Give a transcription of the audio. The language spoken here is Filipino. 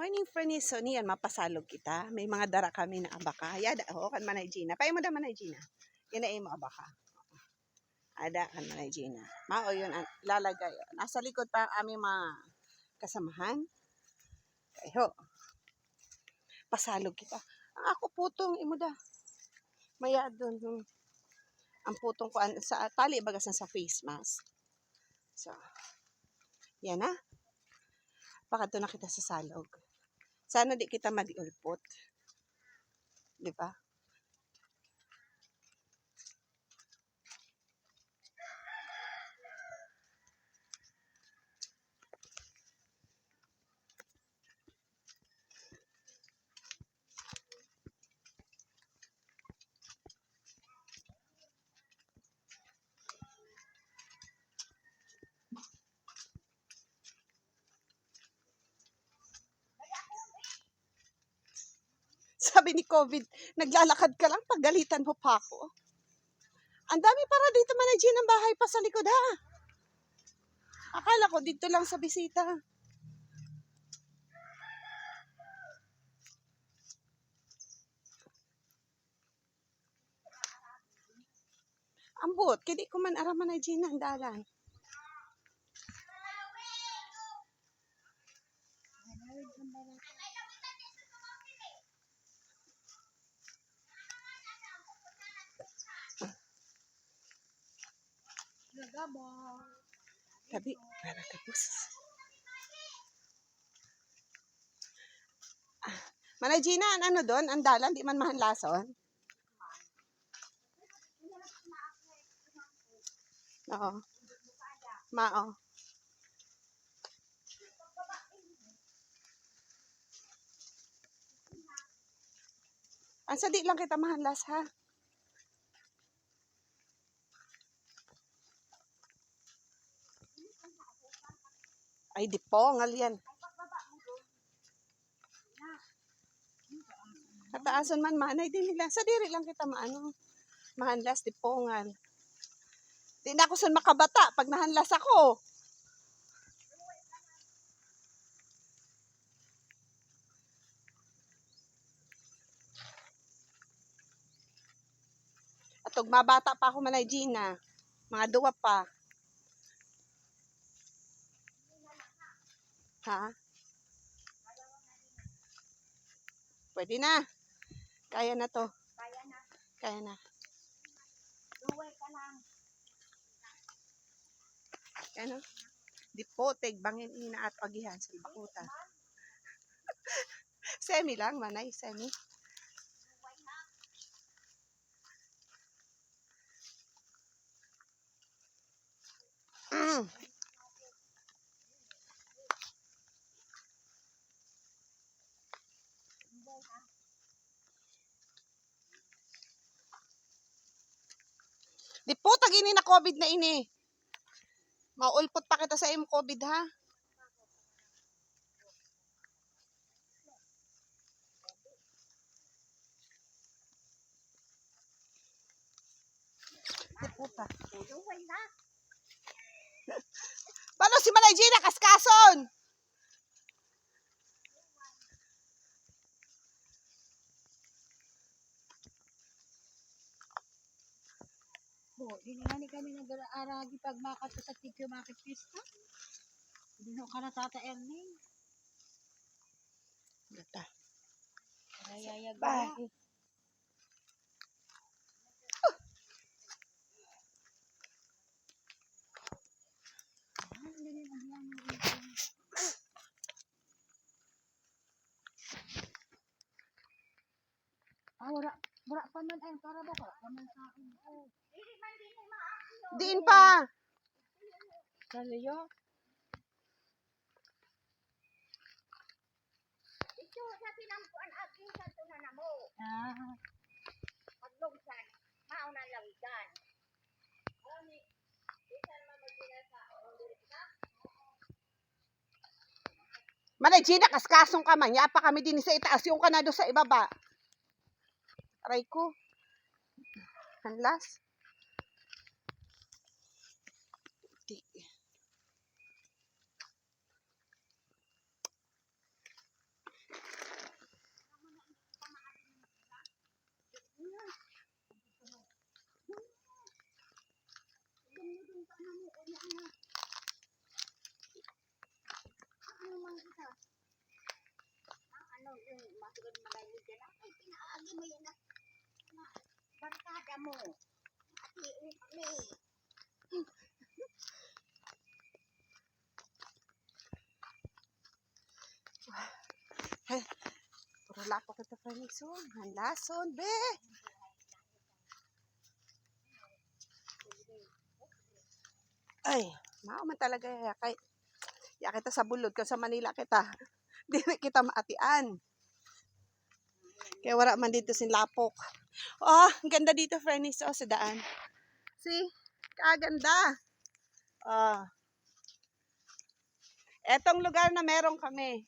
Morning, Fernie. So, niyan, mapasalog kita. May mga dara kami na abaka. Yada, kan manay Gina. Payo mo da manay Gina. Kinain mo abaka. Ada kan manay Gina. Mao yun, lalagay. Nasa likod pa ang aming mga kasamahan. Kayo. Pasalog kita. Ang ako putong, imo da. Maya doon. Ang putong ko, sa tali bagasan sa face mask. So, yan na. Baka doon na kita sa salog. Sana di kita madiulpot. Di ba? Sabi ni COVID, naglalakad ka lang, paggalitan mo pa ako. Ang dami para dito manay ng bahay pa sa likod ha. Akala ko dito lang sa bisita. Ambot, kaya di ko man araman na Gina ang dalan. Tabi, para tapos. Manay Gina, ano doon? Ang dalan, di man mahanlason? Oo. Mao. Ang sadi lang kita mahanlas ha. Ay, di po, ngal yan. Kataasan man, manay din nila. Sa diri lang kita maano. Mahanlas, di po, ngal. Di na ako sun makabata pag nahanlas ako. Atog mabata pa ako manay Gina. Mga duwa pa. Ha? Pwede na. Kaya na to. Kaya na. Kaya na. Duway ka lang. Ano? Di po, bangin ina at pagihan sa bakutan. Semi lang, manay. Semi. Duway na. Di po, tagini na COVID na ini. Maulpot pa kita sa imo COVID ha. Di po ta. Duway na. Paano si Manay Gina kaskason? Di nga ni kami nag-aaragi pag makato sa tikyo market pista. Hindi no ka na tata Erning. Gata. Karayayag Bye. na. Wala pa man ay para ba ka? Paman sa akin. Dili man din maakyo. Diin pa. Kaliyo. Ito sa pinampuan aking sa tunan na mo. Paglugsan, mauna lawigan. Ani, isan man magina sa ka? Manay Gina kaskasong ka man. Ya pa kami din sa itaas yung kanado sa ibaba. Aray ko. Hanlas. matugan malayo dyan. Ay, pinaagi mo yan na barkada mo. Ati, uli. Puro lapok ito, Franixon. Ang lason, be. Ay, man talaga yakay. Ya kita sa bulod, kung sa Manila kita. Di na kita maatian. Kaya wala man dito sin lapok. Oh, ang ganda dito, Franix. Oh, sa daan. See? Kaganda. Oh. Etong lugar na meron kami.